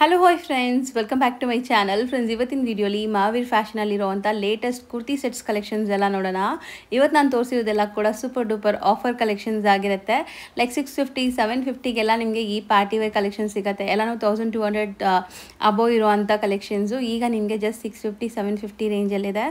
Hello hi friends, welcome back to my channel. Friends, ಇವತ್ತಿನ ವಿಡಿಯೋಲಿ ಮಹಾವೀರ್ ಫ್ಯಾಷನಲ್ಲಿರುವಂಥ ಲೇಟೆಸ್ಟ್ ಕುರ್ತಿ ಸೆಟ್ಸ್ ಕಲೆಕ್ಷನ್ಸ್ ಎಲ್ಲ ನೋಡೋಣ. ಇವತ್ತು ನಾನು ತೋರಿಸಿರೋದೆಲ್ಲ ಕೂಡ ಸೂಪರ್ ಡೂಪರ್ ಆಫರ್ ಕಲೆಕ್ಷನ್ಸ್ ಆಗಿರುತ್ತೆ. ಲೈಕ್ 650 750ಗೆಲ್ಲ ನಿಮಗೆ ಈ ಪಾರ್ಟಿ ವೇರ್ ಕಲೆಕ್ಷನ್ ಸಿಗುತ್ತೆ. ಎಲ್ಲನೂ 1200 ಅಬೋವ್ ಇರುವಂಥ ಕಲೆಕ್ಷನ್ಸು ಈಗ ನಿಮಗೆ ಜಸ್ಟ್ 650 750 ರೇಂಜಲ್ಲಿದೆ.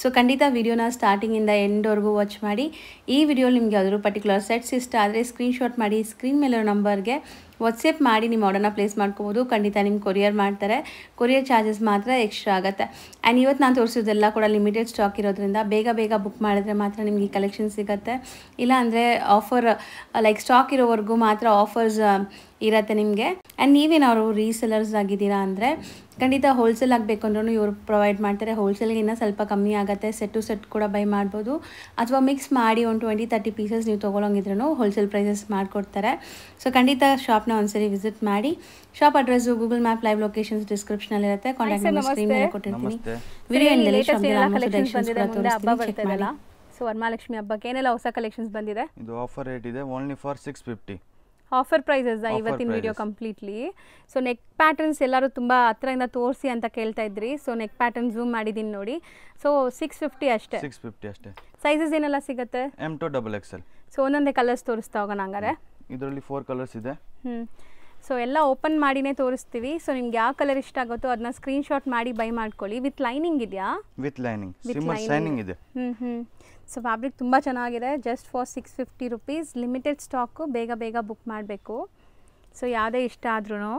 ಸೊ ಖಂಡಿತ ವಿಡಿಯೋನ ಸ್ಟಾರ್ಟಿಂಗಿಂದ ಎಂಡ್ವರೆಗೂ ವಾಚ್ ಮಾಡಿ. ಈ ವಿಡಿಯೋಲಿ ನಿಮಗೆ ಯಾವ್ದಾದ್ರು ಪರ್ಟಿಕ್ಯುಲರ್ ಸೆಟ್ಸ್ ಇಷ್ಟ ಆದರೆ ಸ್ಕ್ರೀನ್ಶಾಟ್ ಮಾಡಿ ಸ್ಕ್ರೀನ್ ಮೇಲಿರೋ ನಂಬರ್ಗೆ ವಾಟ್ಸಪ್ ಮಾಡಿ ನಿಮ್ಮ ಆರ್ಡರ್ನ ಪ್ಲೇಸ್ ಮಾಡ್ಕೋಬೋದು. ಖಂಡಿತ ನಿಮ್ಗೆ ಕೊರಿಯರ್ ಮಾಡ್ತಾರೆ. ಕೊರಿಯರ್ ಚಾರ್ಜಸ್ ಮಾತ್ರ ಎಕ್ಸ್ಟ್ರಾ ಆಗುತ್ತೆ. ಆ್ಯಂಡ್ ಇವತ್ತು ನಾನು ತೋರಿಸೋದೆಲ್ಲ ಕೂಡ ಲಿಮಿಟೆಡ್ ಸ್ಟಾಕ್ ಇರೋದ್ರಿಂದ ಬೇಗ ಬುಕ್ ಮಾಡಿದ್ರೆ ಮಾತ್ರ ನಿಮಗೆ ಈ ಕಲೆಕ್ಷನ್ ಸಿಗುತ್ತೆ. ಇಲ್ಲ ಅಂದರೆ ಆಫರ್ ಲೈಕ್ ಸ್ಟಾಕ್ ಇರೋವರೆಗೂ ಮಾತ್ರ ಆಫರ್ಸ್ ಇರುತ್ತೆ ನಿಮಗೆ. ಆ್ಯಂಡ್ ನೀವೇನಾದ್ರು ರೀಸೆಲರ್ಸ್ ಆಗಿದ್ದೀರಾ ಅಂದರೆ ಖಂಡಿತ ಹೋಲ್ಸೇಲ್ ಆಗಬೇಕು ಅಂದ್ರೂ ಇವರು ಪ್ರೊವೈಡ್ ಮಾಡ್ತಾರೆ. ಹೋಲ್ಸೇಲ್ಗೆ ಇನ್ನೂ ಸ್ವಲ್ಪ ಕಮ್ಮಿ ಆಗುತ್ತೆ. ಸೆಟ್ ಟು ಸೆಟ್ ಕೂಡ ಬೈ ಮಾಡ್ಬೋದು, ಅಥವಾ ಮಿಕ್ಸ್ ಮಾಡಿ ಒಂದು 20-30 ಪೀಸಸ್ ನೀವು ತೊಗೊಳಂಗಿದ್ರೂ ಹೋಲ್ಸೇಲ್ ಪ್ರೈಸಸ್ ಮಾಡಿಕೊಡ್ತಾರೆ. ಸೊ ಖಂಡಿತ ಶಾಪ್ನ ಒಂದ್ಸರಿ ವಿಸಿಟ್ ಮಾಡಿ. Shop address Google map live locations ಡಿಸ್ಕ್ರಿಪ್ಷನಲ್ಲಿ ಕಾಂಟ್ಯಾಕ್ಟ್ ನಂಬರ್ ಸ್ಕ್ರೀನ್ ಮೇಲೆ ಕೊಟ್ಟಿರ್ತೀನಿ. ವಿಡಿಯೋ ಎಂಡಲ್ಲಿ ಚೆಕ್ ಮಾಡಿ. ಸೊ ವರಮಹಾಲಕ್ಷ್ಮಿ ಹಬ್ಬಕ್ಕೆ ಏನೆಲ್ಲ ಹೊಸ ಕಲೆಕ್ಷನ್ಸ್ ಬಂದಿದೆ? ಇದು ಆಫರ್ ರೇಟ್ ಇದೆ ಓನ್ಲಿ ಫಾರ್ 650. ಆಫರ್ ಪ್ರೈಸಸ್ ಇವತ್ತಿನ video completely. So neck patterns ಎಲ್ಲರೂ ತುಂಬ ಹತ್ರದಿಂದ ತೋರಿಸಿ ಅಂತ ಕೇಳ್ತಾ ಇದ್ರಿ. ಸೊ ನೆಕ್ ಪ್ಯಾಟರ್ನ್ ಝೂಮ್ ಮಾಡಿದ್ದೀನಿ ನೋಡಿ. ಸೊ 650 ಅಷ್ಟೇ. 650 ಅಷ್ಟೇ. ಸೈಜಸ್ ಏನೆಲ್ಲ ಸಿಗುತ್ತೆ? M to XXL. ಸೊ ಒಂದೊಂದೇ ಕಲರ್ಸ್ ತೋರಿಸ್ತಾ ಹೋಗೋಣ ಹಂಗಾರೆ. ಇದರಲ್ಲಿ 4 ಕಲರ್ಸ್ ಇದೆ. ಸೊ ಎಲ್ಲ ಓಪನ್ ಮಾಡಿನೇ ತೋರಿಸ್ತೀವಿ. ಸೊ ನಿಮ್ಗೆ ಯಾವ ಕಲರ್ ಇಷ್ಟ ಆಗುತ್ತೋ ಅದನ್ನ ಸ್ಕ್ರೀನ್ಶಾಟ್ ಮಾಡಿ ಬೈ ಮಾಡ್ಕೊಳ್ಳಿ. ವಿತ್ ಲೈನಿಂಗ್ ಇದೆಯಾ? ವಿತ್ ಲೈನಿಂಗ್, ಸಿಮ್ಮರ್ ಶೈನಿಂಗ್ ಇದೆ. ಸೊ ಫ್ಯಾಬ್ರಿಕ್ ತುಂಬ ಚೆನ್ನಾಗಿದೆ. Just for 650 rupees. Limited stock, ಬೇಗ ಬುಕ್ ಮಾಡಬೇಕು. ಸೊ ಯಾವುದೇ ಇಷ್ಟ ಆದ್ರೂ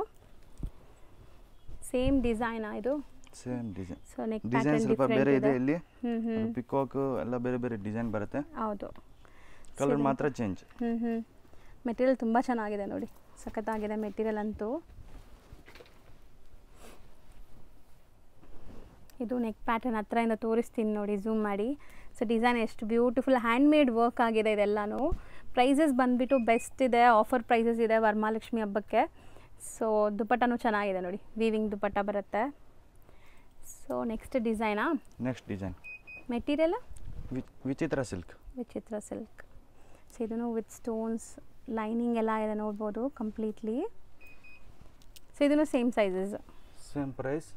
ಸೇಮ್ ಡಿಸೈನಾ ಇದು? Same design. So neck design ಸ್ವಲ್ಪ ಬೇರೆ ಇದೆ. ಇಲ್ಲಿ ಪಿಕಾಕ್ ಎಲ್ಲ ಬೇರೆ ಡಿಸೈನ್ ಬರುತ್ತೆ. ಹೌದು, ಕಲರ್ ಮಾತ್ರ ಚೇಂಜ್. ಮೆಟೀರಿಯಲ್ ತುಂಬ ಚೆನ್ನಾಗಿದೆ ನೋಡಿ, ಸಖತ್ತಾಗಿದೆ ಮೆಟೀರಿಯಲ್ ಅಂತೂ. ಇದು ನೆಕ್ ಪ್ಯಾಟರ್ನ್ ಹತ್ರದಿಂದ ತೋರಿಸ್ತೀನಿ ನೋಡಿ, ಝೂಮ್ ಮಾಡಿ. ಸೊ ಡಿಸೈನ್ ಎಷ್ಟು ಬ್ಯೂಟಿಫುಲ್ ಹ್ಯಾಂಡ್ ಮೇಡ್ ವರ್ಕ್ ಆಗಿದೆ ಇದೆಲ್ಲನೂ. ಪ್ರೈಸಸ್ ಬಂದುಬಿಟ್ಟು ಬೆಸ್ಟ್ ಇದೆ, ಆಫರ್ ಪ್ರೈಸಸ್ ಇದೆ ವರಮಹಾಲಕ್ಷ್ಮಿ ಹಬ್ಬಕ್ಕೆ. ಸೊ ದುಪಟ್ಟನೂ ಚೆನ್ನಾಗಿದೆ ನೋಡಿ, ವೀವಿಂಗ್ ದುಪಟ್ಟ ಬರುತ್ತೆ. ಸೊ ನೆಕ್ಸ್ಟ್ ಡಿಸೈನಾ? Next design. Material Vichitra silk. Vichitra silk. So ಇದನ್ನು ವಿತ್ ಸ್ಟೋನ್ಸ್ ಲೈನಿಂಗ್ ಎಲ್ಲ ಇದೆ ನೋಡ್ಬೋದು ಕಂಪ್ಲೀಟ್ಲಿ. ಸೊ ಇದನ್ನು same sizes, same price.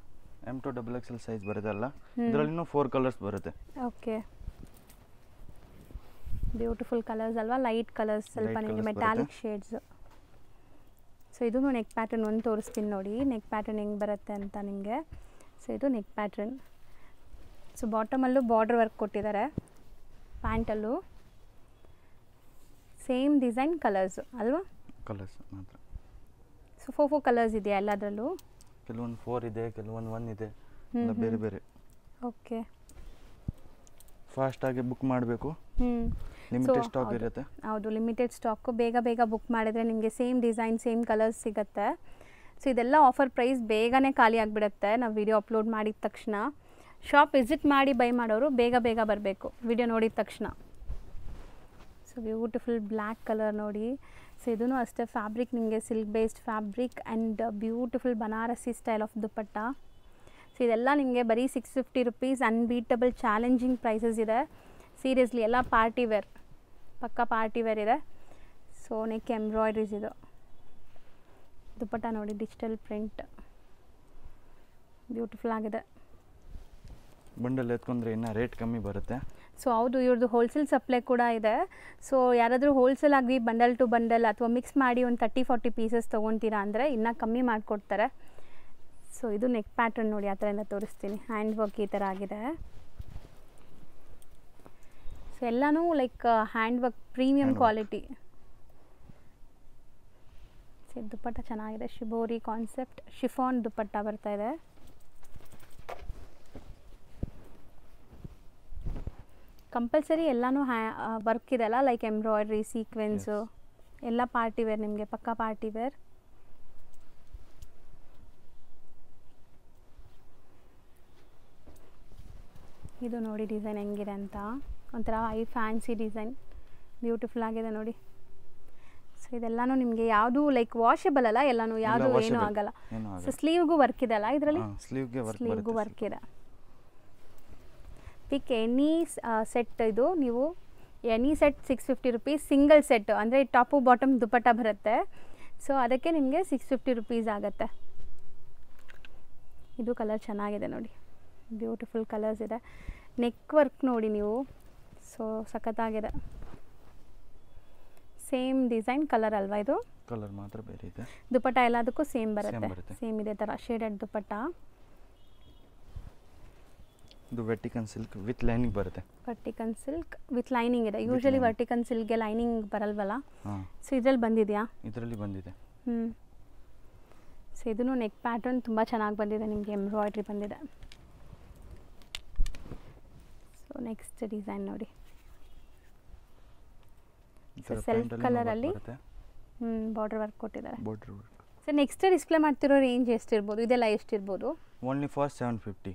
M to XXL size ಬರುತ್ತಲ್ಲ. ಇದರಲ್ಲಿ 4 ಕಲರ್ಸ್ ಬರುತ್ತೆ. ಓಕೆ, ಬ್ಯೂಟಿಫುಲ್ ಕಲರ್ಸ್ ಅಲ್ವಾ? ಲೈಟ್ ಕಲರ್ಸ್, ಸ್ವಲ್ಪ ನಿಮಗೆ ಮೆಟಾಲಿಕ್ ಶೇಡ್ಸ್. ಸೊ ಇದು ನೆಕ್ ಪ್ಯಾಟರ್ನ್ ಒಂದು ತೋರಿಸ್ತೀನಿ ನೋಡಿ, ನೆಕ್ ಪ್ಯಾಟರ್ನ್ ಹೆಂಗೆ ಬರುತ್ತೆ ಅಂತ ನಿಮಗೆ. ಸೊ ಇದು ನೆಕ್ ಪ್ಯಾಟರ್ನ್. ಸೊ ಬಾಟಮಲ್ಲೂ ಬಾರ್ಡರ್ ವರ್ಕ್ ಕೊಟ್ಟಿದ್ದಾರೆ, ಪ್ಯಾಂಟಲ್ಲೂ ಸೇಮ್ ಡಿಸೈನ್ ಕಲರ್ಸ್ ಅಲ್ವಾ? ಕಲರ್ಸ್ ಮಾತ್ರ. ಸೊ 4 ಕಲರ್ಸ್ ಇದೆಯಾ ಎಲ್ಲದರಲ್ಲೂ? ಕೆಲವೊಂದು 4 ಇದೆ, ಕೆಲವೊಂದು 1 ಇದೆ, ಬೇರೆ. ಓಕೆ, ಫಾಸ್ಟ್ ಆಗಿ ಬುಕ್ ಮಾಡಬೇಕು. ಲಿಮಿಟೆಡ್ ಸ್ಟಾಕ್ ಇರುತ್ತೆ. ಹೌದು, ಲಿಮಿಟೆಡ್ ಸ್ಟಾಕು. ಬೇಗ ಬುಕ್ ಮಾಡಿದ್ರೆ ನಿಮಗೆ ಸೇಮ್ ಡಿಸೈನ್ ಸೇಮ್ ಕಲರ್ಸ್ ಸಿಗುತ್ತೆ. ಸೊ ಇದೆಲ್ಲ ಆಫರ್ ಪ್ರೈಸ್, ಬೇಗನೆ ಖಾಲಿ ಆಗಿಬಿಡುತ್ತೆ ನಾವು ವಿಡಿಯೋ ಅಪ್ಲೋಡ್ ಮಾಡಿದ ತಕ್ಷಣ. ಶಾಪ್ ವಿಸಿಟ್ ಮಾಡಿ ಬೈ ಮಾಡೋರು ಬೇಗ ಬರಬೇಕು ವಿಡಿಯೋ ನೋಡಿದ ತಕ್ಷಣ. ಸೊ ಬ್ಯೂಟಿಫುಲ್ ಬ್ಲ್ಯಾಕ್ ಕಲರ್ ನೋಡಿ. ಸೊ ಇದೂ ಅಷ್ಟೇ, ಫ್ಯಾಬ್ರಿಕ್ ನಿಮಗೆ silk based fabric and beautiful Banarasi style of dupatta. So ಇದೆಲ್ಲ ನಿಮಗೆ ಬರೀ 650 ರುಪೀಸ್. ಅನ್ಬೀಟಬಲ್ ಚಾಲೆಂಜಿಂಗ್ ಪ್ರೈಸಸ್ ಇದೆ ಸೀರಿಯಸ್ಲಿ. ಎಲ್ಲ ಪಾರ್ಟಿ ವೇರ್, ಪಕ್ಕಾ ಪಾರ್ಟಿ ವೇರ್ ಇದೆ. ಸೊ ನೆಕ್ ಎಂಬ್ರಾಯ್ಡ್ರೀಸ್ ಇದು. ದುಪಟ್ಟ ನೋಡಿ, ಡಿಜಿಟಲ್ ಪ್ರಿಂಟ್, ಬ್ಯೂಟಿಫುಲ್ ಆಗಿದೆ. ಬಂಡಲ್ ಎತ್ಕೊಂಡ್ರೆ ಇನ್ನೂ ರೇಟ್ ಕಮ್ಮಿ ಬರುತ್ತೆ. ಸೊ ಹೌದು, ಇವ್ರದ್ದು ಹೋಲ್ಸೇಲ್ ಸಪ್ಲೈ ಕೂಡ ಇದೆ. ಸೊ ಯಾರಾದರೂ ಹೋಲ್ಸೇಲ್ ಆಗಿ ಬಂಡಲ್ ಟು ಬಂಡಲ್ ಅಥವಾ ಮಿಕ್ಸ್ ಮಾಡಿ ಒಂದು 30-40 ಪೀಸಸ್ ತೊಗೊತೀರಾ ಅಂದರೆ ಇನ್ನೂ ಕಮ್ಮಿ ಮಾಡಿಕೊಡ್ತಾರೆ. ಸೊ ಇದು ನೆಕ್ ಪ್ಯಾಟರ್ನ್ ನೋಡಿ, ಆ ಥರದಿಂದ ತೋರಿಸ್ತೀನಿ. ಹ್ಯಾಂಡ್ ವರ್ಕ್ ಈ ಥರ ಆಗಿದೆ. ಸೊ ಎಲ್ಲನೂ like hand work, premium quality. So dupatta ಚೆನ್ನಾಗಿದೆ, ಶಿಬೋರಿ ಕಾನ್ಸೆಪ್ಟ್ ಶಿಫಾನ್ ದುಪಟ್ಟ ಬರ್ತಾ ಇದೆ. ಕಂಪಲ್ಸರಿ ಎಲ್ಲನೂ ವರ್ಕ್ ಇದೆಲ್ಲ, ಲೈಕ್ ಎಂಬ್ರಾಯ್ಡ್ರಿ, ಸೀಕ್ವೆನ್ಸು, ಎಲ್ಲ ಪಾರ್ಟಿ ವೇರ್ ನಿಮಗೆ, ಪಕ್ಕಾ ಪಾರ್ಟಿ ವೇರ್. ಇದು ನೋಡಿ ಡಿಸೈನ್ ಹೆಂಗಿದೆ ಅಂತ, ಒಂಥರ ಫ್ಯಾನ್ಸಿ ಡಿಸೈನ್, ಬ್ಯೂಟಿಫುಲ್ ಆಗಿದೆ ನೋಡಿ. ಸೊ ಇದೆಲ್ಲನೂ ನಿಮಗೆ ಯಾವುದು ಲೈಕ್ ವಾಷಬಲ್ ಅಲ್ಲ, ಎಲ್ಲನೂ ಯಾವುದು ಏನೂ ಆಗಲ್ಲ. ಸೊ ಸ್ಲೀವ್ಗೂ ವರ್ಕ್ ಇದೆ ಅಲ್ಲ ಇದರಲ್ಲಿ? ಸ್ಲೀವ್ಗೂ ವರ್ಕ್ ಇದೆ. ಪಿಕ್ ಎನಿ ಸೆಟ್, ಇದು ನೀವು any set 650 rupees. Single set ಅಂದರೆ ಟಾಪು ಬಾಟಮ್ ದುಪಟ್ಟ ಬರುತ್ತೆ. ಸೊ ಅದಕ್ಕೆ ನಿಮಗೆ 650 ರುಪೀಸ್ ಆಗುತ್ತೆ. ಇದು ಕಲರ್ ಚೆನ್ನಾಗಿದೆ ನೋಡಿ, ಬ್ಯೂಟಿಫುಲ್ ಕಲರ್ಸ್ ಇದೆ. ನೆಕ್ ವರ್ಕ್ ನೋಡಿ ನೀವು, ಸೊ ಸಖತ್ತಾಗಿದೆ. ಸೇಮ್ ಡಿಸೈನ್ ಕಲರ್ ಅಲ್ವಾ ಇದು? ಕಲರ್ ಮಾತ್ರ ಬೇರೆ ಇದೆ. ದುಪಟ್ಟ ಎಲ್ಲದಕ್ಕೂ ಸೇಮ್ ಬರುತ್ತೆ. ಬರುತ್ತೆ, ಸೇಮ್ ಇದೆ ಥರ ಶೇಡೆಡ್ ದುಪಟ್ಟ. ಇದು ವರ್ಟಿಕನ್ ಸಿಲ್ಕ್ ವಿತ್ ಲೈನಿಂಗ್ ಬರುತ್ತೆ. ವರ್ಟಿಕನ್ ಸಿಲ್ಕ್ ವಿತ್ ಲೈನಿಂಗ್ ಇದೆ. ಯೂಶಲಿ ವರ್ಟಿಕನ್ ಸಿಲ್ಕ್ಗೆ ಲೈನಿಂಗ್ ಬರಲ್ವಲ್ಲ, ಹಾಂ ಸೊ ಇದರಲ್ಲಿ ಬಂದಿದೆಯಾ? ಇದರಲ್ಲಿ ಬಂದಿದೆ. ಸೊ ಇದೂ ನೆಕ್ ಪ್ಯಾಟರ್ನ್ ತುಂಬ ಚೆನ್ನಾಗಿ ಬಂದಿದೆ, ನಿಮಗೆ ಎಂಬ್ರಾಯ್ಡ್ರಿ ಬಂದಿದೆ. ಸೊ ನೆಕ್ಸ್ಟ್ ಡಿಸೈನ್ ನೋಡಿ, ಸೆಲ್ಫ್ ಕಲರಲ್ಲಿ ಬಾರ್ಡರ್ ವರ್ಕ್ ಕೊಟ್ಟಿದ್ದಾರೆ. Border work. So next display ಮಾಡ್ತಿರೋ ರೇಂಜ್ ಎಷ್ಟಿರ್ಬೋದು? ಇದೆಲ್ಲ ಎಷ್ಟಿರ್ಬೋದು? Only for 750.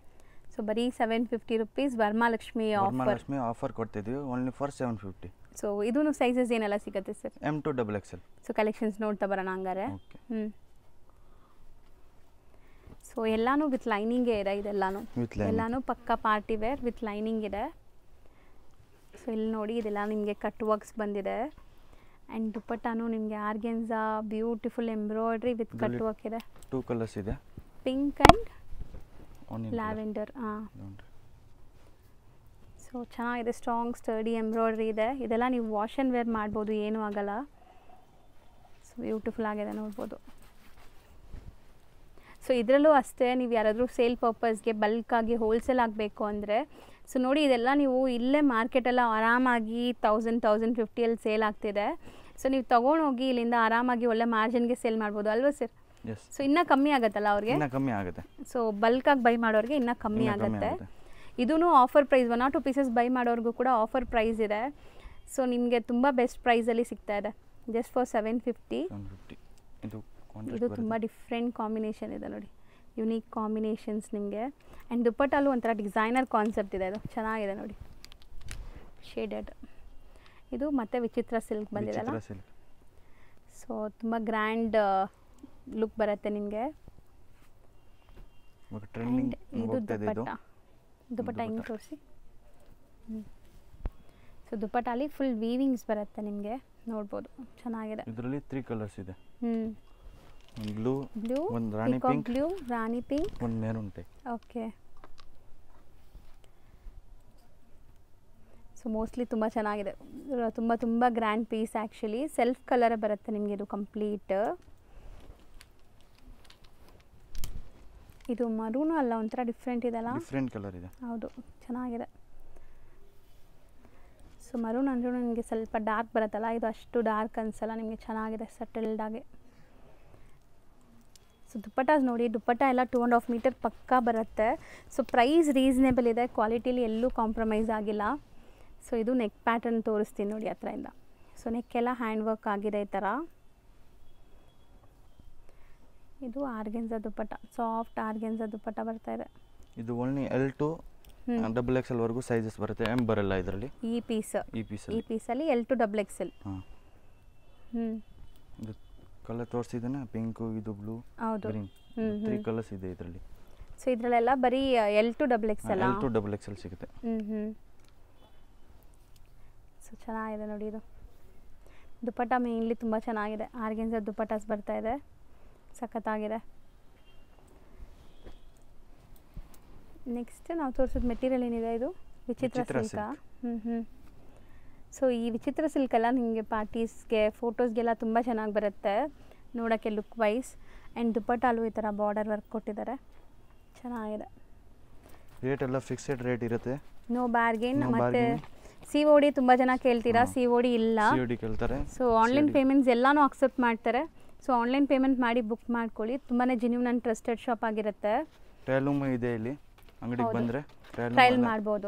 ಸೊ ಬರೀ 750 ರುಪೀಸ್ ವರಮಹಾಲಕ್ಷ್ಮಿ ಆಫರ್ ಕೊಡ್ತಿದ್ದೀವಿ, ಓನ್ಲಿ ಫಾರ್ 750. ಸೊ ಇದೂ ಸೈಜಸ್ ಏನೆಲ್ಲ ಸಿಗುತ್ತೆ sir? M to XXL. So collections ನೋಡ್ತಾ ಬರೋಣ ಹಂಗಾರೆ. ಸೊ ಎಲ್ಲಾನು ವಿತ್ ಲೈನಿಂಗೇ ಇದೆ, ಇದೆಲ್ಲಾನು ಎಲ್ಲಾನು ಪಕ್ಕ ಪಾರ್ಟಿ ವೇರ್ ವಿತ್ ಲೈನಿಂಗ್ ಇದೆ. ಸೊ ಇಲ್ಲಿ ನೋಡಿ, ಇದೆಲ್ಲ ನಿಮಗೆ ಕಟ್ ವರ್ಕ್ಸ್ ಬಂದಿದೆ. ಆ್ಯಂಡ್ ದುಪಟ್ಟಾನು ನಿಮಗೆ organza beautiful embroidery with cut work ಇದೆ. 2 ಕಲರ್ಸ್ ಇದೆ, ಪಿಂಕ್ ಆ್ಯಂಡ್ ಲ್ಯಾವೆಂಡರ್. ಸೊ ಚೆನ್ನಾಗಿದೆ, ಸ್ಟ್ರಾಂಗ್ ಸ್ಟರ್ಡಿ ಎಂಬ್ರಾಯ್ಡ್ರಿ ಇದೆ. ಇದೆಲ್ಲ ನೀವು ವಾಶ್ ಆ್ಯಂಡ್ ವೇರ್ ಮಾಡ್ಬೋದು, ಏನೂ ಆಗಲ್ಲ. ಸೊ ಬ್ಯೂಟಿಫುಲ್ ಆಗಿದೆ ನೋಡ್ಬೋದು. ಸೊ ಇದರಲ್ಲೂ ಅಷ್ಟೇ, ನೀವು ಯಾರಾದರೂ ಸೇಲ್ ಪರ್ಪಸ್ಗೆ ಬಲ್ಕಾಗಿ ಹೋಲ್ಸೇಲ್ ಆಗಬೇಕು ಅಂದರೆ, ಸೊ ನೋಡಿ ಇದೆಲ್ಲ ನೀವು ಇಲ್ಲೇ ಮಾರ್ಕೆಟೆಲ್ಲ ಆರಾಮಾಗಿ 1000-1050 ಸೇಲ್ ಆಗ್ತಿದೆ. ಸೊ ನೀವು ತೊಗೊಂಡೋಗಿ ಇಲ್ಲಿಂದ ಆರಾಮಾಗಿ ಒಳ್ಳೆ ಮಾರ್ಜಿನ್ಗೆ ಸೇಲ್ ಮಾಡ್ಬೋದು ಅಲ್ವಾ ಸರ್? ಸೊ ಇನ್ನೂ ಕಮ್ಮಿ ಆಗುತ್ತಲ್ಲ ಅವ್ರಿಗೆ? ಇನ್ನೂ ಕಮ್ಮಿ ಆಗುತ್ತೆ. ಸೊ ಬಲ್ಕಾಗಿ ಬೈ ಮಾಡೋರಿಗೆ ಇನ್ನೂ ಕಮ್ಮಿ ಆಗುತ್ತೆ. ಇದೂ offer price, 1 or 2 pieces buy ಮಾಡೋರಿಗೂ ಕೂಡ ಆಫರ್ ಪ್ರೈಸ್ ಇದೆ. ಸೊ ನಿಮಗೆ ತುಂಬ ಬೆಸ್ಟ್ ಪ್ರೈಸಲ್ಲಿ ಸಿಗ್ತಾ ಇದೆ, ಜಸ್ಟ್ ಫಾರ್ 750. ಇದು ತುಂಬ ಡಿಫ್ರೆಂಟ್ ಕಾಂಬಿನೇಷನ್ ಇದೆ ನೋಡಿ, ಯುನೀಕ್ ಕಾಂಬಿನೇಷನ್ಸ್ ನಿಮಗೆ. ಆ್ಯಂಡ್ ದುಪಟ್ಟಲ್ಲೂ ಒಂಥರ ಡಿಸೈನರ್ ಕಾನ್ಸೆಪ್ಟ್ ಇದೆ, ಇದು ಚೆನ್ನಾಗಿದೆ ನೋಡಿ, ಶೇಡೆಡ್. ಇದು ಮತ್ತೆ ವಿಚಿತ್ರ ಸಿಲ್ಕ್ ಬಂದಿದೆಲ್ಲ, ಸೊ ತುಂಬ ಗ್ರ್ಯಾಂಡ್ ಲುಕ್ ಬರುತ್ತೆ ನಿಮಗೆ. ಇದು ದುಪಟ್ಟ ಹಿಂಗೆ ತೋರಿಸಿ. ಸೊ ದುಪಟ್ಟಲ್ಲಿ ಫುಲ್ ವೀವಿಂಗ್ಸ್ ಬರುತ್ತೆ ನಿಮಗೆ, ನೋಡ್ಬೋದು, ಚೆನ್ನಾಗಿದೆ. ಇದರಲ್ಲಿ 3 ಕಲರ್ಸ್ ಇದೆ. ಬ್ಲೂ, ಒಂದು ರಾಣಿ ಪಿಂಕ್, ರಾಣಿ ಪಿಂಕ್, ಒಂದು maroon type. Okay. So mostly ತುಂಬ ಚೆನ್ನಾಗಿದೆ, ತುಂಬ ಗ್ರ್ಯಾಂಡ್ ಪೀಸ್ ಆ್ಯಕ್ಚುಲಿ. ಸೆಲ್ಫ್ ಕಲರೇ ಬರುತ್ತೆ ನಿಮಗೆ ಇದು ಕಂಪ್ಲೀಟ್. ಇದು ಮರೂನು ಅಲ್ಲ, ಒಂಥರ ಡಿಫ್ರೆಂಟ್ ಇದೆಲ್ಲ, ಡಿಫ್ರೆಂಟ್ ಕಲರ್ ಇದೆ. ಹೌದು, ಚೆನ್ನಾಗಿದೆ. ಸೊ ಮರೂನ್ ಅಂದ್ರೂ ನಿಮಗೆ ಸ್ವಲ್ಪ ಡಾರ್ಕ್ ಬರುತ್ತಲ್ಲ, ಇದು ಅಷ್ಟು ಡಾರ್ಕ್ ಅನಿಸಲ್ಲ ನಿಮಗೆ, ಚೆನ್ನಾಗಿದೆ ಸಟಲ್ಡಾಗಿ. ಸೊ ದುಪಟ್ಟಾಸ್ ನೋಡಿ, ದುಪಟ್ಟ ಎಲ್ಲ 2.5 ಮೀಟರ್ ಪಕ್ಕಾ ಬರುತ್ತೆ. ಸೊ ಪ್ರೈಸ್ ರೀಸನೇಬಲ್ ಇದೆ, ಕ್ವಾಲಿಟಿಲಿ ಎಲ್ಲೂ ಕಾಂಪ್ರಮೈಸ್ ಆಗಿಲ್ಲ. ಸೊ ಇದು ನೆಕ್ ಪ್ಯಾಟರ್ನ್ ತೋರಿಸ್ತೀನಿ ನೋಡಿ ಹತ್ರದಿಂದ. ಸೊ ನೆಕ್ಕೆಲ್ಲ ಹ್ಯಾಂಡ್ ವರ್ಕ್ ಆಗಿದೆ ಈ ಥರ. ಇದು organza dupatta, soft organza dupatta ಬರ್ತಾ ಇದೆ. ಇದು ಓನ್ಲಿ L to XXL ವರೆಗೂ ಸೈಜಸ್ ಬರುತ್ತೆ, M ಬರಲ್ಲ ಇದರಲ್ಲಿ. ಈ ಪೀಸಲ್ಲಿ L to XXL. ಇದು ಕಲರ್ ತೋರಿಸಿದ್ದೇನೆ, ಪಿಂಕು, ಇದು ಬ್ಲೂ, ಗ್ರೀನ್, 3 ಕಲರ್ಸ್ ಇದೆ ಇದರಲ್ಲಿ. ಸೊ ಇದರಲ್ಲೆಲ್ಲ ಬರೀ L to XXL ಸಿಗುತ್ತೆ. ಸೊ ಚೆನ್ನಾಗಿದೆ ನೋಡಿ, ಇದು ದುಪಟ್ಟ ಮೇನ್ಲಿ ತುಂಬ ಚೆನ್ನಾಗಿದೆ, ಆರ್ಗೆನ್ಸಾ ದುಪಟ್ಟಾಸ್ ಬರ್ತಾ ಇದೆ, ಸಖತ್ತಾಗಿದೆ. ನೆಕ್ಸ್ಟ್ ನಾವು ತೋರಿಸೋದು ಮೆಟೀರಿಯಲ್ ಏನಿದೆ, ಇದು ವಿಚಿತ್ರ ಸಿಲ್ಕಾ? ಸೊ ಈ ವಿಚಿತ್ರ ಸಿಲ್ಕೆಲ್ಲ ನಿಮಗೆ ಪಾರ್ಟೀಸ್ಗೆ, ಫೋಟೋಸ್ಗೆಲ್ಲ ತುಂಬ ಚೆನ್ನಾಗಿ ಬರುತ್ತೆ ನೋಡೋಕ್ಕೆ ಲುಕ್ ವೈಸ್. ಆ್ಯಂಡ್ ದುಪಟ್ಟಲ್ಲೂ ಈ ಥರ ಬಾರ್ಡರ್ ವರ್ಕ್ ಕೊಟ್ಟಿದ್ದಾರೆ, ಚೆನ್ನಾಗಿದೆ. ರೇಟ್ ಎಲ್ಲ ಫಿಕ್ಸೆಡ್ ರೇಟ್ ಇರುತ್ತೆ, ನೋ ಬಾರ್ಗೇನ್. ಮತ್ತು COD ತುಂಬ ಜನ ಕೇಳ್ತೀರಾ, COD ಇಲ್ಲ. ಸೊ ಆನ್ಲೈನ್ ಪೇಮೆಂಟ್ಸ್ ಎಲ್ಲನೂ ಅಕ್ಸೆಪ್ಟ್ ಮಾಡ್ತಾರೆ. ಸೊ ಆನ್ಲೈನ್ ಪೇಮೆಂಟ್ ಮಾಡಿ ಬುಕ್ ಮಾಡ್ಕೊಳ್ಳಿ, ತುಂಬಾ ಜೆನ್ಯೂನ್ ಆ್ಯಂಡ್ ಟ್ರಸ್ಟೆಡ್ ಶಾಪ್ ಆಗಿರುತ್ತೆ. ಟ್ರಯಲ್ ರೂಮ್ ಇದೆ ಇಲ್ಲಿ, ಅಂಗಡಿಗೆ ಬಂದರೆ ಟ್ರಯಲ್ ಮಾಡ್ಬೋದು.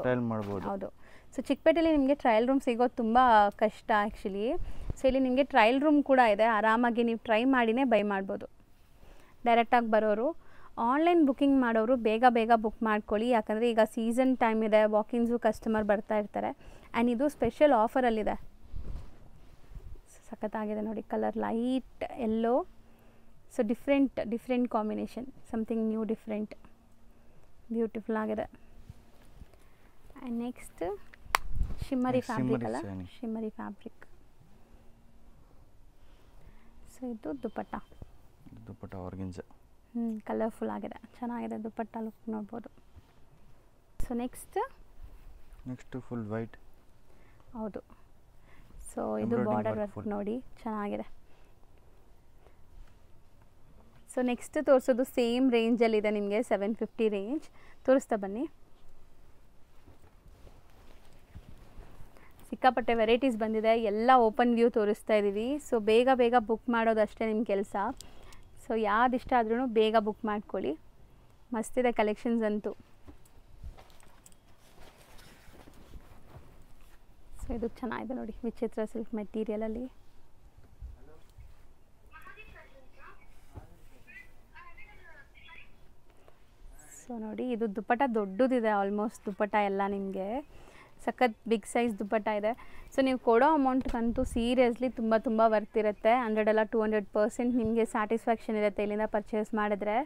ಹೌದು. ಸೊ ಚಿಕ್ಕಪೇಟೆಯಲ್ಲಿ ನಿಮಗೆ ಟ್ರಯಲ್ ರೂಮ್ ಸಿಗೋದು ತುಂಬ ಕಷ್ಟ ಆ್ಯಕ್ಚುಲಿ. ಸೊ ಇಲ್ಲಿ ನಿಮಗೆ ಟ್ರಯಲ್ ರೂಮ್ ಕೂಡ ಇದೆ, ಆರಾಮಾಗಿ ನೀವು ಟ್ರೈ ಮಾಡಿನೇ ಬೈ ಮಾಡ್ಬೋದು. ಡೈರೆಕ್ಟಾಗಿ ಬರೋರು, ಆನ್ಲೈನ್ ಬುಕ್ಕಿಂಗ್ ಮಾಡೋರು ಬೇಗ ಬುಕ್ ಮಾಡ್ಕೊಳ್ಳಿ, ಯಾಕಂದರೆ ಈಗ ಸೀಸನ್ ಟೈಮ್ ಇದೆ, ವಾಕಿನ್ಸು ಕಸ್ಟಮರ್ ಬರ್ತಾ ಇರ್ತಾರೆ. ಆ್ಯಂಡ್ ಇದು ಸ್ಪೆಷಲ್ ಆಫರಲ್ಲಿದೆ, ಸಖತ್ತಾಗಿದೆ ನೋಡಿ, ಕಲರ್ ಲೈಟ್ ಎಲ್ಲೋ. So different combination, something new, different, beautiful ಆಗಿದೆ. ಆ್ಯಂಡ್ ನೆಕ್ಸ್ಟ್ ಶಿಮ್ಮರಿ ಫ್ಯಾಬ್ರಿಕ್ ಅಲ್ಲ, ಶಿಮ್ಮರಿ ಫ್ಯಾಬ್ರಿಕ್. ಸೊ ಇದು ದುಪಟ್ಟ ಆರ್ಗೆನ್ಸಾ. ಕಲರ್ಫುಲ್ ಆಗಿದೆ, ಚೆನ್ನಾಗಿದೆ ದುಪಟ್ಟ ಲುಕ್ ನೋಡ್ಬೋದು. So next full white. ಹೌದು, ಸೊ ಇದು ಬಾರ್ಡರ್ ವರ್ಕ್ ನೋಡಿ ಚೆನ್ನಾಗಿದೆ. ಸೊ ನೆಕ್ಸ್ಟ್ ತೋರಿಸೋದು ಸೇಮ್ ರೇಂಜಲ್ಲಿದೆ ನಿಮಗೆ, 750 ರೇಂಜ್. ತೋರಿಸ್ತಾ ಬನ್ನಿ. ಸಿಕ್ಕಾಪಟ್ಟೆ ವೆರೈಟೀಸ್ ಬಂದಿದೆ, ಎಲ್ಲ ಓಪನ್ ವ್ಯೂ ತೋರಿಸ್ತಾ ಇದ್ದೀವಿ. ಸೊ ಬೇಗ ಬೇಗ ಬುಕ್ ಮಾಡೋದಷ್ಟೇ ನಿಮ್ಮ ಕೆಲಸ. ಸೊ ಯಾವ್ದು ಇಷ್ಟ ಆದ್ರೂ ಬೇಗ ಬುಕ್ ಮಾಡ್ಕೊಳ್ಳಿ, ಮಸ್ತಿದೆ ಕಲೆಕ್ಷನ್ಸ್ ಅಂತೂ. ಸೊ ಇದು ಚೆನ್ನಾಗಿದೆ ನೋಡಿ, ವಿಚಿತ್ರ ಸಿಲ್ಕ್ ಮೆಟೀರಿಯಲಲ್ಲಿ. ಸೊ ನೋಡಿ, ಇದು ದುಪಟ್ಟ ದೊಡ್ಡದಿದೆ, ಆಲ್ಮೋಸ್ಟ್ ದುಪಟ್ಟ ಎಲ್ಲ ನಿಮಗೆ ಸಖತ್ ಬಿಗ್ ಸೈಜ್ ದುಪಟ್ಟ ಇದೆ. ಸೊ ನೀವು ಕೊಡೋ ಅಮೌಂಟ್ಗಂತೂ ಸೀರಿಯಸ್ಲಿ ತುಂಬ ವರ್ತ್ ಇರುತ್ತೆ. 100 ಅಲ್ಲ 200% ನಿಮಗೆ ಸ್ಯಾಟಿಸ್ಫ್ಯಾಕ್ಷನ್ ಇರುತ್ತೆ ಇಲ್ಲಿಂದ ಪರ್ಚೇಸ್ ಮಾಡಿದ್ರೆ.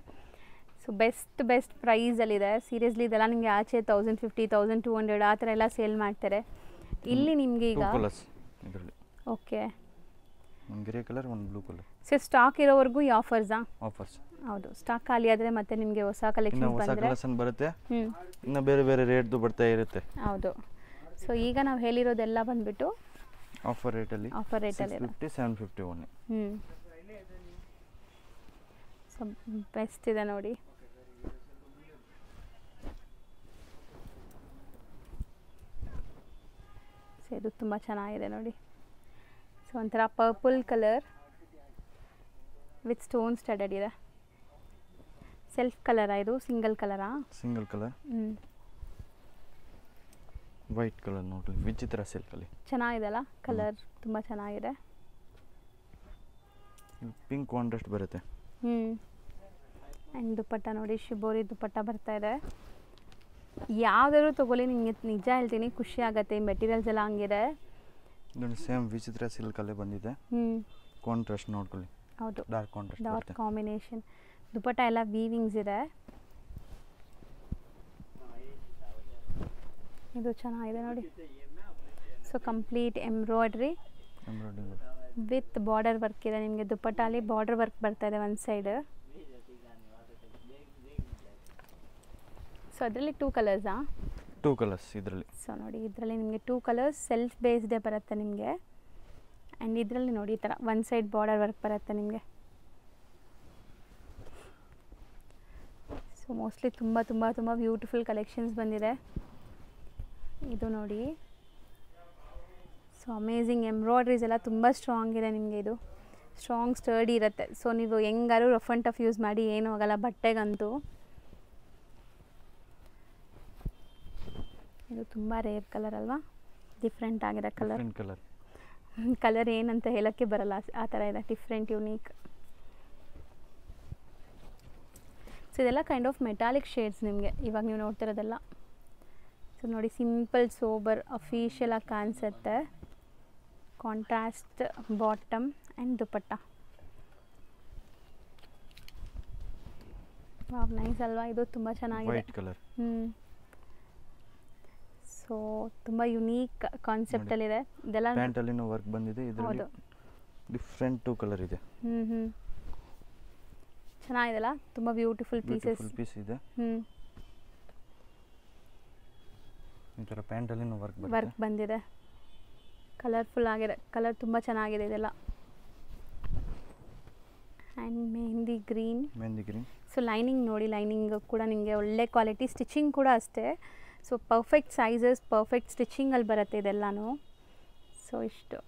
ಸೊ ಬೆಸ್ಟ್ ಪ್ರೈಸಲ್ಲಿದೆ ಸೀರಿಯಸ್ಲಿ. ಇದೆಲ್ಲ ನಿಮಗೆ ಆಚೆ 1050, 1200 ಆ ಥರ ಎಲ್ಲ ಸೇಲ್ ಮಾಡ್ತಾರೆ. ಇಲ್ಲಿ ನಿಮಗೆ ಈಗ ಓಕೆ ಗ್ರೇ ಕಲರ್, ಒಂದು ಬ್ಲೂ ಕಲರ್. ಸೊ ಸ್ಟಾಕ್ ಇರೋವರೆಗೂ ಈ ಆಫರ್ಸಾ? ಆಫರ್ಸ್. ಹೌದು, ಸ್ಟಾಕ್ ಖಾಲಿ ಆದರೆ ಮತ್ತೆ ನಿಮಗೆ ಹೊಸ ಕಲೆಕ್ಷನ್ ಬರುತ್ತೆ, ಇನ್ನು ಬೇರೆ ರೇಟ್ದು ಬರ್ತಾ ಇರುತ್ತೆ. ಹೌದು. ಸೊ ಈಗ ನಾವು ಹೇಳಿರೋದೆಲ್ಲ ಬಂದ್ಬಿಟ್ಟು ಆಫರ್ ರೇಟಲ್ಲಿ 750 ಒನ್. ಸೊ ಬೆಸ್ಟ್ ಇದೆ ನೋಡಿ. ಸೊ ಇದು ತುಂಬ ಚೆನ್ನಾಗಿದೆ ನೋಡಿ. ಸೊ ಒಂಥರ purple colour with stone studded ಇದೆ. ಸೆಲ್ಫ್ ಕಲರಾ ಇದು? ಸಿಂಗಲ್ ಕಲರಾ? Single colour. ವೈಟ್ ಕಲರ್ ನೋಡಿ, ವಿಚಿತ್ರ ಸಿಲ್ಕಲ್ಲಿ ಚೆನ್ನಾಗಿದೆಲ್ಲ ಕಲರ್, ತುಂಬ ಚೆನ್ನಾಗಿದೆ. ಪಿಂಕ್ ಕಾಂಟ್ರಾಸ್ಟ್ ಬರುತ್ತೆ. ಆ್ಯಂಡ್ ದುಪಟ್ಟ ನೋಡಿ, ಶಿಬೋರಿ ದುಪಟ್ಟ ಬರ್ತಾ ಇದೆ. ಯಾವುದಾದ್ರು ತೊಗೊಳ್ಳಿ, ನಿಮಗೆ ನಿಜ ಹೇಳ್ತೀನಿ ಖುಷಿ ಆಗುತ್ತೆ. ಈ ಮೆಟೀರಿಯಲ್ಸ್ ಎಲ್ಲ ಹಂಗಿದೆ. ನೋಡಿ ಸೇಮ್ ವಿಚಿತ್ರ ಸಿಲ್ಕಲ್ಲೇ ಬಂದಿದೆ. ಕಾಂಟ್ರಾಸ್ಟ್ ನೋಡ್ಕೊಳ್ಳಿ. ಹೌದು, dark contrast, dark combination. Dupatta ಎಲ್ಲ ವೀವಿಂಗ್ಸ್ ಇದೆ. ಇದು ಚೆನ್ನಾಗಿದೆ ನೋಡಿ. So complete embroidery with border work ಇದೆ ನಿಮಗೆ. ದುಪಟ್ಟಾಲಿ ಬಾರ್ಡರ್ ವರ್ಕ್ ಬರ್ತಾ ಇದೆ ಒಂದು ಸೈಡ್. ಸೊ ಅದರಲ್ಲಿ 2 ಕಲರ್ಸಾ? 2 ಕಲರ್ಸ್ ಇದರಲ್ಲಿ. ಸೊ ನೋಡಿ, ಇದರಲ್ಲಿ ನಿಮಗೆ 2 ಕಲರ್ಸ್ ಸೆಲ್ಫ್ ಬೇಸ್ಡೇ ಬರುತ್ತೆ ನಿಮಗೆ. ಆ್ಯಂಡ್ ಇದರಲ್ಲಿ ನೋಡಿ ಈ ಥರ ಒಂದು ಸೈಡ್ ಬಾರ್ಡರ್ ವರ್ಕ್ ಬರುತ್ತೆ ನಿಮಗೆ. ಸೊ ಮೋಸ್ಟ್ಲಿ ತುಂಬ ಬ್ಯೂಟಿಫುಲ್ ಕಲೆಕ್ಷನ್ಸ್ ಬಂದಿದೆ. ಇದು ನೋಡಿ, ಸೊ ಅಮೇಝಿಂಗ್ ಎಂಬ್ರಾಯ್ಡ್ರೀಸ್ ಎಲ್ಲ ತುಂಬ ಸ್ಟ್ರಾಂಗ್ ಇದೆ ನಿಮಗೆ. ಇದು ಸ್ಟ್ರಾಂಗ್ ಸ್ಟರ್ಡಿ ಇರುತ್ತೆ. ಸೊ ನೀವು ಹೆಂಗಾರು ರಫ್ ಆ್ಯಂಡ್ ಟಫ್ ಯೂಸ್ ಮಾಡಿ ಏನೂ ಆಗೋಲ್ಲ ಬಟ್ಟೆಗಂತೂ. ಇದು ತುಂಬ ರೇರ್ ಕಲರ್ ಅಲ್ವಾ? ಡಿಫ್ರೆಂಟ್ ಆಗಿದೆ ಕಲರ್. ಕಲರ್ ಏನಂತ ಹೇಳೋಕ್ಕೆ ಬರಲ್ಲ, ಆ ಥರ ಇದೆ, ಡಿಫ್ರೆಂಟ್ ಯುನೀಕ್. ಸೊ ಇದೆಲ್ಲ ಕೈಂಡ್ ಆಫ್ ಮೆಟಾಲಿಕ್ ಶೇಡ್ಸ್ ನಿಮಗೆ ಇವಾಗ ನೀವು ನೋಡ್ತಿರೋದೆಲ್ಲ. ಸೊ ನೋಡಿ, ಸಿಂಪಲ್ ಸೋಬರ್ ಅಫಿಷಿಯಲ್ ಆಗಿ ಕಾಣಿಸುತ್ತೆ. Contrast bottom and dupatta. Wow, nice ಅಲ್ವಾ? ಇದು ತುಂಬ ಚೆನ್ನಾಗಿದೆ. White colour. ಸೊ ತುಂಬ ಯುನೀಕ್ ಕಾನ್ಸೆಪ್ಟಲ್ಲಿದೆ ಇದೆಲ್ಲ. ಪ್ಯಾಂಟಲ್ಲಿನೂ ವರ್ಕ್ ಬಂದಿದೆ, ಇದರಲ್ಲಿ ಡಿಫ್ರೆಂಟ್ 2 ಕಲರ್ ಇದೆ. ಚೆನ್ನಾಗಿದೆಲ್ಲ, ತುಂಬ ಬ್ಯೂಟಿಫುಲ್ ಪೀಸ್ ಇದೆ. ಈ ಥರ ಪ್ಯಾಂಟಲ್ಲಿನೂ ವರ್ಕ್ ಬಂದಿದೆ, ಕಲರ್ಫುಲ್ ಆಗಿದೆ. ಕಲರ್ ತುಂಬ ಚೆನ್ನಾಗಿದೆ ಇದೆಲ್ಲ. And mehndi green. So lining ನೋಡಿ, ಲೈನಿಂಗ್ ಕೂಡ ನಿಮಗೆ ಒಳ್ಳೆ ಕ್ವಾಲಿಟಿ. ಸ್ಟಿಚಿಂಗ್ ಕೂಡ ಅಷ್ಟೇ. ಸೊ ಪರ್ಫೆಕ್ಟ್ ಸೈಜಸ್, ಪರ್ಫೆಕ್ಟ್ ಸ್ಟಿಚಿಂಗಲ್ಲಿ ಬರುತ್ತೆ ಇದೆಲ್ಲನೂ. ಸೊ ಇಷ್ಟು.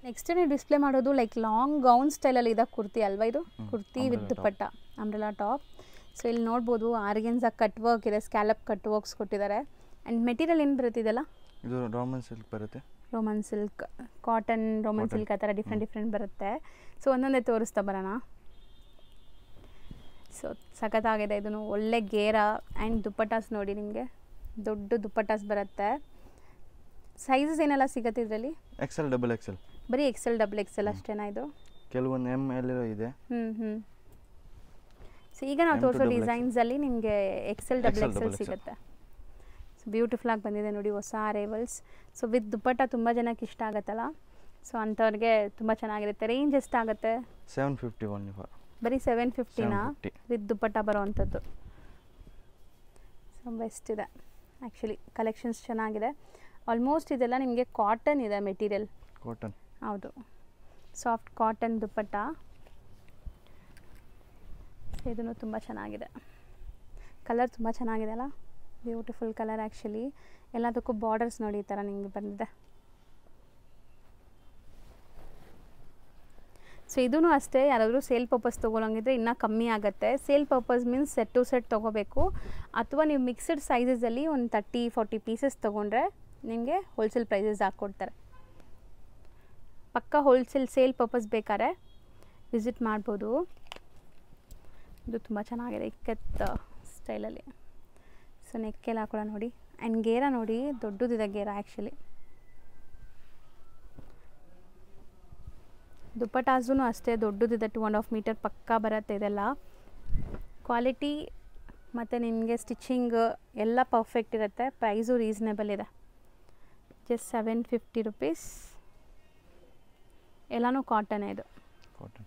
ನೆಕ್ಸ್ಟ್ ನೀವು ಡಿಸ್ಪ್ಲೇ ಮಾಡೋದು ಲೈಕ್ ಲಾಂಗ್ ಗೌನ್ ಸ್ಟೈಲಲ್ಲಿ ಇದೆ ಕುರ್ತಿ ಅಲ್ವಾ? ಇದು kurti with dupatta, umbrella top. So ಇಲ್ಲಿ ನೋಡ್ಬೋದು ಆರ್ಗೆನ್ಸಾ ಕಟ್ ವರ್ಕ್ ಇದೆ, ಸ್ಕ್ಯಾಲಪ್ ಕಟ್ ವರ್ಕ್ಸ್ ಕೊಟ್ಟಿದ್ದಾರೆ. ಆ್ಯಂಡ್ ಮೆಟೀರಿಯಲ್ ಏನು ಬರುತ್ತೆ ಇದೆಲ್ಲ? ಇದು ರೋಮನ್ ಸಿಲ್ಕ್ ಬರುತ್ತೆ. Roman silk, cotton, Roman silk ಆ ಥರ ಡಿಫ್ರೆಂಟ್ ಬರುತ್ತೆ. ಸೊ ಒಂದೊಂದೇ ತೋರಿಸ್ತಾ ಬರೋಣ. ಸೊ ಸಖತ್ತಾಗಿದೆ ಇದನ್ನು, ಒಳ್ಳೆ ಗೇರ. ಆ್ಯಂಡ್ ದುಪಟ್ಟಾಸ್ ನೋಡಿ, ನಿಮಗೆ ದೊಡ್ಡ ದುಪಟ್ಟಾಸ್ ಬರುತ್ತೆ. ಸೈಜಸ್ ಏನೆಲ್ಲ ಸಿಗುತ್ತೆ ಇದರಲ್ಲಿ? XL, XXL. ಬರೀ XL, XXL ಅಷ್ಟೇನಾ ಇದು? ಕೆಲವೊಂದು ML ಇದೆ. ಸೊ ಈಗ ನಾವು ತೋರಿಸೋ ಡಿಸೈನ್ಸಲ್ಲಿ ನಿಮಗೆ XL, XXL ಸಿಗುತ್ತೆ. ಸೊ ಬ್ಯೂಟಿಫುಲ್ ಆಗಿ ಬಂದಿದೆ ನೋಡಿ, ಹೊಸ ಅರೈವಲ್ಸ್. ಸೊ ವಿತ್ ದುಪಟ್ಟ ತುಂಬ ಜನಕ್ಕೆ ಇಷ್ಟ ಆಗುತ್ತಲ್ಲ, ಸೊ ಅಂಥವ್ರಿಗೆ ತುಂಬ ಚೆನ್ನಾಗಿರುತ್ತೆ. ರೇಂಜ್ ಎಷ್ಟಾಗುತ್ತೆ? 750 ಒನ್. ಬರೀ 750ನಾ 750. ವಿತ್ ದುಪ್ಪಟ್ಟ ಬರೋವಂಥದ್ದು. ಸೊ ಬೆಸ್ಟ್ ಇದೆ ಆ್ಯಕ್ಚುಲಿ, ಕಲೆಕ್ಷನ್ಸ್ ಚೆನ್ನಾಗಿದೆ. ಆಲ್ಮೋಸ್ಟ್ ಇದೆಲ್ಲ ನಿಮಗೆ ಕಾಟನ್ ಇದೆ ಮೆಟೀರಿಯಲ್. ಕಾಟನ್ ಹೌದು, ಸಾಫ್ಟ್ ಕಾಟನ್ ದುಪ್ಪಟ್ಟ. ಇದನ್ನು ತುಂಬ ಚೆನ್ನಾಗಿದೆ, ಕಲರ್ ತುಂಬ ಚೆನ್ನಾಗಿದೆ ಅಲ್ಲ, ಬ್ಯೂಟಿಫುಲ್ ಕಲರ್ ಆ್ಯಕ್ಚುಲಿ. ಎಲ್ಲದಕ್ಕೂ ಬಾರ್ಡರ್ಸ್ ನೋಡಿ ಈ ಥರ ನಿಮಗೆ ಬಂದಿದೆ. ಸೊ ಇದೂ ಅಷ್ಟೇ, ಯಾರಾದರೂ ಸೇಲ್ ಪರ್ಪಸ್ ತೊಗೊಳಂಗಿದ್ರೆ ಇನ್ನೂ ಕಮ್ಮಿ ಆಗುತ್ತೆ. Sale purpose means set to set ತೊಗೋಬೇಕು, ಅಥವಾ ನೀವು ಮಿಕ್ಸ್ಡ್ ಸೈಜಸಲ್ಲಿ ಒಂದು 30-40 ಪೀಸಸ್ ತೊಗೊಂಡ್ರೆ ನಿಮಗೆ ಹೋಲ್ಸೇಲ್ ಪ್ರೈಸಸ್ ಹಾಕ್ಕೊಡ್ತಾರೆ. ಪಕ್ಕ ಹೋಲ್ಸೇಲ್ ಸೇಲ್ ಪರ್ಪಸ್ ಬೇಕಾದ್ರೆ ವಿಸಿಟ್ ಮಾಡ್ಬೋದು. ಇದು ತುಂಬ ಚೆನ್ನಾಗಿದೆ ಇಕ್ಕತ್ ಸ್ಟೈಲಲ್ಲಿ. ಸೊ ನೆಕ್ಕೆಲ್ಲ ಕೂಡ ನೋಡಿ, ಆ್ಯಂಡ್ ಗೇರ ನೋಡಿ ದೊಡ್ಡದಿದೆ ಗೇರ ಆ್ಯಕ್ಚುಲಿ. ದುಪ್ಪಟಾಸೂ ಅಷ್ಟೇ ದೊಡ್ಡದಿದೆ, 2.5 ಮೀಟರ್ ಪಕ್ಕ ಬರುತ್ತೆ. ಇದೆಲ್ಲ ಕ್ವಾಲಿಟಿ ಮತ್ತು ನಿಮಗೆ ಸ್ಟಿಚಿಂಗ್ ಎಲ್ಲ ಪರ್ಫೆಕ್ಟ್ ಇರುತ್ತೆ. ಪ್ರೈಸು ರೀಸನೇಬಲ್ ಇದೆ, ಜಸ್ಟ್ 750 ರುಪೀಸ್. ಎಲ್ಲನೂ ಕಾಟನ್ ಇದು. ಕಾಟನ್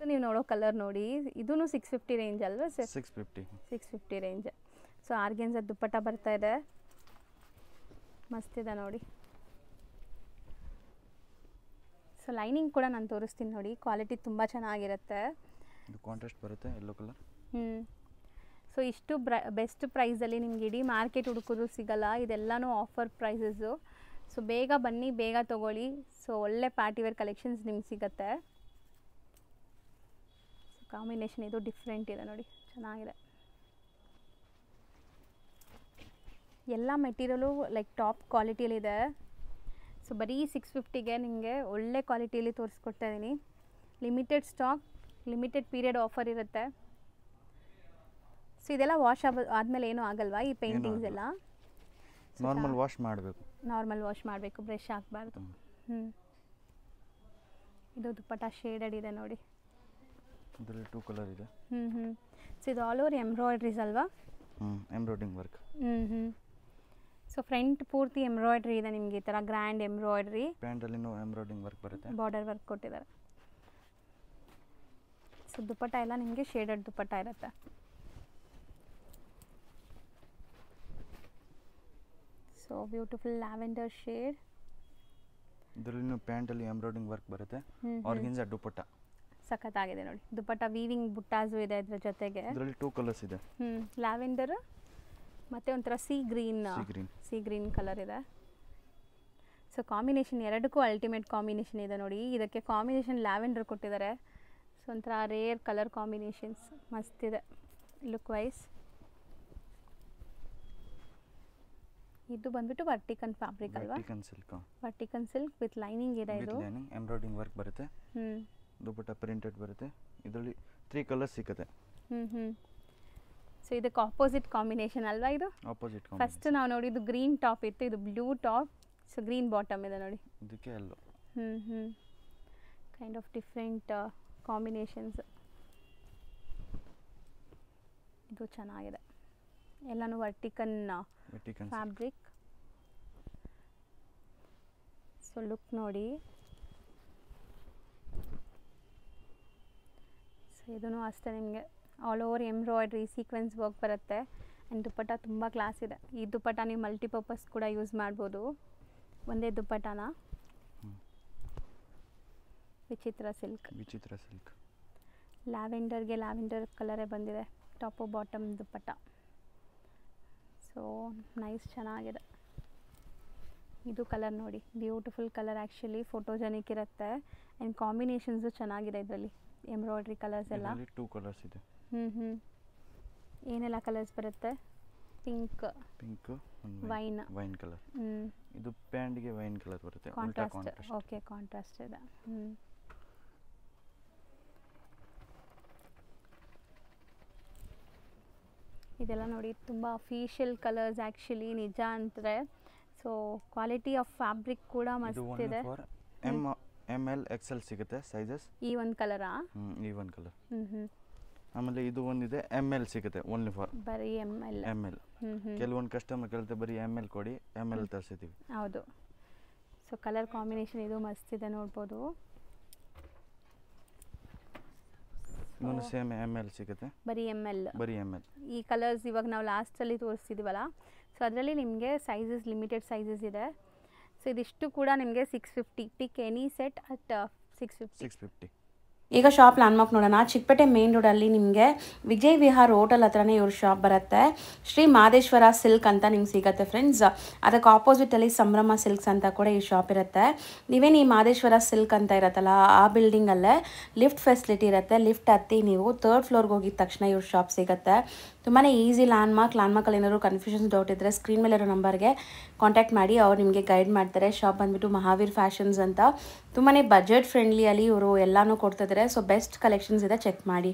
ನೀವು ನೋಡೋ ಕಲರ್ ನೋಡಿ, ಇದೂ 650 ರೇಂಜ್ ಅಲ್ವಾ ಸರ್? 650 ರೇಂಜ್. ಸೊ ಆರ್ಗೆನ್ಸ ದುಪ್ಪಟ್ಟ ಬರ್ತಾ ಇದೆ, ಮಸ್ತಿದೆ ನೋಡಿ. ಸೊ ಲೈನಿಂಗ್ ಕೂಡ ನಾನು ತೋರಿಸ್ತೀನಿ ನೋಡಿ, ಕ್ವಾಲಿಟಿ ತುಂಬ ಚೆನ್ನಾಗಿರುತ್ತೆ. ಇದು ಕಾಂಟ್ರಾಸ್ಟ್ ಬರುತ್ತೆ, ಯೆಲ್ಲೋ ಕಲರ್. ಸೊ ಇಷ್ಟು ಬೆಸ್ಟ್ ಪ್ರೈಸಲ್ಲಿ ನಿಮ್ಗೆ ಇಡೀ ಮಾರ್ಕೆಟ್ ಹುಡುಕಿದ್ರು ಸಿಗಲ್ಲ. ಇದೆಲ್ಲನೂ ಆಫರ್ ಪ್ರೈಸಸ್ಸು. ಸೊ ಬೇಗ ಬನ್ನಿ, ಬೇಗ ತೊಗೊಳ್ಳಿ. ಸೊ ಒಳ್ಳೆ ಪಾರ್ಟಿವೇರ್ ಕಲೆಕ್ಷನ್ಸ್ ನಿಮ್ಗೆ ಸಿಗುತ್ತೆ. ಸೊ ಕಾಂಬಿನೇಷನ್ ಇದು ಡಿಫ್ರೆಂಟ್ ಇದೆ ನೋಡಿ, ಚೆನ್ನಾಗಿದೆ. ಎಲ್ಲ ಮೆಟೀರಿಯಲು ಲೈಕ್ ಟಾಪ್ ಕ್ವಾಲಿಟಿಯಲ್ಲಿದೆ. ಸೊ ಬರೀ 650ಗೆ ನಿಮಗೆ ಒಳ್ಳೆ ಕ್ವಾಲಿಟಿಯಲ್ಲಿ ತೋರಿಸ್ಕೊಡ್ತಾ ಇದ್ದೀನಿ. Limited stock, limited period offer ಇರುತ್ತೆ. ಸೊ ಇದೆಲ್ಲ ವಾಶ್ ಆದಮೇಲೆ ಏನೂ ಆಗಲ್ವಾ ಈ ಪೇಂಟಿಂಗ್ಸ್ ಎಲ್ಲ? ನಾರ್ಮಲ್ ವಾಶ್ ಮಾಡಬೇಕು. ನಾರ್ಮಲ್ ವಾಶ್ ಮಾಡಬೇಕು, ಬ್ರಷ್ ಹಾಕಬಾರ್ದು. ಇದು ದುಪ್ಪಟ್ಟ ಶೇಡೆಡ್ ಇದೆ ನೋಡಿ. ಇದರಲ್ಲಿ 2 ಕಲರ್ ಇದೆ. ಸೊ ಇದು ಆಲ್ ಓವರ್ ಎಂಬ್ರಾಯ್ಡ್ರೀಸ್ ಅಲ್ವಾ? Embroidering work. ಸೊ ಫ್ರಂಟ್ ಪೂರ್ತಿ ಎಂಬ್ರಾಯ್ಡ್ರಿ ಇದೆ ನಿಮಗೆ, ಈ ಥರ ಗ್ರ್ಯಾಂಡ್ ಎಂಬ್ರಾಯ್ಡ್ರಿ. ಪ್ಯಾಂಟಲ್ಲಿ ಎಂಬ್ರಾಯ್ಡಿಂಗ್ ವರ್ಕ್ ಬರುತ್ತೆ, ಬಾರ್ಡರ್ ವರ್ಕ್ ಕೊಟ್ಟಿದ್ದಾರೆ. ಸೊ ದುಪ್ಪಟ್ಟ ಎಲ್ಲ ನಿಮಗೆ ಶೇಡೆಡ್ ದುಪ್ಪಟ್ಟ ಇರುತ್ತೆ. So beautiful lavender shade. ಇದರಲ್ಲಿ ಪ್ಯಾಂಟಲ್ಲಿ ಎಂಬ್ರಾಯ್ಡಿಂಗ್ ವರ್ಕ್ ಬರುತ್ತೆ, ಆರ್ಗೆನ್ಜಾ ದುಪ್ಪಟ್ಟ. ಸಖತ್ತಾಗಿದೆ ನೋಡಿ. ದುಪ್ಪಟ್ಟ ವೀವಿಂಗ್ ಬುಟ್ಟಾಸು ಇದೆ ಇದ್ರ ಜೊತೆಗೆ. ಇದರಲ್ಲಿ 2 ಕಲರ್ಸ್ ಇದೆ. ಲ್ಯಾವೆಂಡರ್ ಮತ್ತು ಒಂಥರ ಸಿ ಗ್ರೀನ್ ಕಲರ್ ಇದೆ. ಸೊ ಕಾಂಬಿನೇಷನ್ ಎರಡಕ್ಕೂ ಅಲ್ಟಿಮೇಟ್ ಕಾಂಬಿನೇಷನ್ ಇದೆ ನೋಡಿ. ಇದಕ್ಕೆ ಕಾಂಬಿನೇಷನ್ ಲ್ಯಾವೆಂಡರ್ ಕೊಟ್ಟಿದ್ದಾರೆ. ಸೊ ಒಂಥರ ರೇರ್ ಕಲರ್ ಕಾಂಬಿನೇಷನ್ಸ್, ಮಸ್ತಿದೆ ಲುಕ್ ವೈಸ್. ಇದು ಬಂದ್ಬಿಟ್ಟು ವರ್ಟಿಕನ್ ಫ್ಯಾಬ್ರಿಕ್ ಅಲ್ವಾ? ವರ್ಟಿಕನ್ ಸಿಲ್ಕ್ ವಿತ್ ಲೈನಿಂಗ್ ಇದೆ. ಇದು ಎಂಬ್ರಾಯ್ಡಿಂಗ್ ವರ್ಕ್ ಬರುತ್ತೆ, ದುಪ್ಪಟ್ಟ ಪ್ರಿಂಟೆಡ್ ಬರುತ್ತೆ. ಇದರಲ್ಲಿ 3 ಕಲರ್ಸ್ ಸಿಗುತ್ತೆ. ಸೊ ಇದಕ್ಕೆ ಆಪೋಸಿಟ್ ಕಾಂಬಿನೇಷನ್ ಅಲ್ವಾ ಇದು? ಆಪೋಸಿಟ್. ಫಸ್ಟ್ ನಾವು ನೋಡಿದ್ದು ಗ್ರೀನ್ ಟಾಪ್ ಇತ್ತು, ಇದು blue top. So green bottom ಇದೆ ನೋಡಿ. ಇದಕ್ಕೆ yellow. Kind of different combinations. ಇದು ಚೆನ್ನಾಗಿದೆ, ಎಲ್ಲನೂ ವರ್ಟಿಕನ್ ಫ್ಯಾಬ್ರಿಕ್. ಸೊ ಲುಕ್ ನೋಡಿ. ಸೊ ಇದೂ ಅಷ್ಟೇ ನಿಮಗೆ all over embroidery sequence work ಬರುತ್ತೆ. ಆ್ಯಂಡ್ ದುಪ್ಪಟ್ಟ ತುಂಬ ಕ್ಲಾಸ್ ಇದೆ. ಈ ದುಪ್ಪಟ್ಟ ನೀವು ಮಲ್ಟಿಪರ್ಪಸ್ ಕೂಡ ಯೂಸ್ ಮಾಡ್ಬೋದು. ಒಂದೇ ದುಪ್ಪಟ್ಟನ ವಿಚಿತ್ರ ಸಿಲ್ಕ್. ಲ್ಯಾವೆಂಡರ್ಗೆ ಲ್ಯಾವೆಂಡರ್ ಕಲರೇ ಬಂದಿದೆ, ಟಾಪು ಬಾಟಮ್ ದುಪ್ಪಟ್ಟ. ಸೊ ನೈಸ್, ಚೆನ್ನಾಗಿದೆ. ಇದು ಕಲರ್ ನೋಡಿ, ಬ್ಯೂಟಿಫುಲ್ ಕಲರ್ ಆ್ಯಕ್ಚುಲಿ, ಫೋಟೋಜೆನಿಕ್ ಇರುತ್ತೆ. ಆ್ಯಂಡ್ ಕಾಂಬಿನೇಷನ್ಸು ಚೆನ್ನಾಗಿದೆ ಇದರಲ್ಲಿ, ಎಂಬ್ರಾಯ್ಡ್ರಿ ಕಲರ್ಸ್ ಎಲ್ಲ. 2 ಕಲರ್ಸ್ ಇದೆ. ಏನೆಲ್ಲ ಕಲರ್ಸ್ ಬರುತ್ತೆ? Pink, wine colour. ಇದು ಪ್ಯಾಂಟ್ಗೆ ವೈನ್ ಕಲರ್ ಬರುತ್ತೆ, ಕಾಂಟ್ರಾಸ್ಟ್. ಓಕೆ, ಕಾಂಟ್ರಾಸ್ಟ್ ಇದೆ. ಇದೆಲ್ಲ ನೋಡಿ ತುಂಬ ಅಫಿಷಿಯಲ್ ಕಲರ್ಸ್ ಆ್ಯಕ್ಚುಲಿ, ನಿಜ ಅಂದರೆ. ಸೊ ಕ್ವಾಲಿಟಿ ಆಫ್ ಫ್ಯಾಬ್ರಿಕ್ ಕೂಡ ಮಸ್ತ್ ಇದೆ. ML XL ಸಿಗುತ್ತೆ ಸೈಜಸ್. ಈ ಒಂದು ಕಲರಾ? ಈ ಒಂದು ಕಲರ್. ಆಮೇಲೆ ಇದು ಒಂದಿದೆ ML ಸಿಗುತ್ತೆ, ಓನ್ಲಿ ಫಾರ್ ಬರೀ ML. ಕೆಲವೊಂದು ಕಸ್ಟಮರ್ ಕೇಳ್ತಾರೆ ಬರೀ ML ಕೊಡಿ, ML ತರಿಸಿದ್ದೀವಿ. ಹೌದು. ಸೊ ಕಲರ್ ಕಾಂಬಿನೇಷನ್ ಇದು ಮಸ್ತ್ ಇದೆ, ನೋಡ್ಬೋದು. ಇನ್ನೊಂದು ಸೇಮ್ ML ಸಿಗುತ್ತೆ, ಬರೀ ML. ಈ ಕಲರ್ಸ್ ಇವಾಗ ನಾವು ಲಾಸ್ಟಲ್ಲಿ ತೋರಿಸ್ತಿದ್ದೀವಲ್ಲ, ಸೊ ಅದರಲ್ಲಿ ನಿಮಗೆ ಸೈಜಸ್ ಲಿಮಿಟೆಡ್ ಸೈಜಸ್ ಇದೆ. ಸೊ ಇದಿಷ್ಟು ಕೂಡ ನಿಮಗೆ 650. ಪಿಕ್ ಎನಿ ಸೆಟ್ ಅಟ್ 650. ಈಗ ಶಾಪ್ ಲ್ಯಾಂಡ್ಮಾರ್ಕ್ ನೋಡೋಣ. ಚಿಕ್ಕಪೇಟೆ ಮೇನ್ ರೋಡಲ್ಲಿ ನಿಮಗೆ ವಿಜಯ್ ವಿಹಾರ್ ಹೋಟೆಲ್ ಹತ್ರನೇ ಇವ್ರ ಶಾಪ್ ಬರುತ್ತೆ. ಶ್ರೀ ಮಾದೇಶ್ವರ ಸಿಲ್ಕ್ ಅಂತ ನಿಮ್ಗೆ ಸಿಗುತ್ತೆ ಫ್ರೆಂಡ್ಸ್. ಅದಕ್ಕೆ ಆಪೋಸಿಟಲ್ಲಿ ಸಂಭ್ರಮ ಸಿಲ್ಕ್ಸ್ ಅಂತ ಕೂಡ ಈ ಶಾಪ್ ಇರುತ್ತೆ. ನೀವೇನು ಈ ಮಾದೇಶ್ವರ ಸಿಲ್ಕ್ ಅಂತ ಇರುತ್ತಲ್ಲ ಆ ಬಿಲ್ಡಿಂಗಲ್ಲೇ ಲಿಫ್ಟ್ ಫೆಸಿಲಿಟಿ ಇರುತ್ತೆ. ಲಿಫ್ಟ್ ಹತ್ತಿ ನೀವು 3rd ಫ್ಲೋರ್ಗೆ ಹೋಗಿದ ತಕ್ಷಣ ಇವ್ರ ಶಾಪ್ ಸಿಗುತ್ತೆ. ತುಂಬಾ ಈಸಿ ಲ್ಯಾಂಡ್ಮಾರ್ಕಲ್ಲಿ ಏನಾದರೂ ಕನ್ಫ್ಯೂಷನ್ಸ್ ಡೌಟ್ ಇದ್ದರೆ ಸ್ಕ್ರೀನ್ ಮೇಲೆ ಇರೋ ನಂಬರ್ಗೆ ಕಾಂಟ್ಯಾಕ್ಟ್ ಮಾಡಿ, ಅವ್ರು ನಿಮಗೆ ಗೈಡ್ ಮಾಡ್ತಾರೆ. ಶಾಪ್ ಬಂದುಬಿಟ್ಟು ಮಹಾವೀರ್ ಫ್ಯಾಷನ್ಸ್ ಅಂತ. ತುಂಬಾ ಬಜೆಟ್ ಫ್ರೆಂಡ್ಲಿಯಲ್ಲಿ ಇವರು ಎಲ್ಲನೂ ಕೊಡ್ತಿದ್ದಾರೆ. ಸೊ ಬೆಸ್ಟ್ ಕಲೆಕ್ಷನ್ಸ್ ಇದೆ, ಚೆಕ್ ಮಾಡಿ.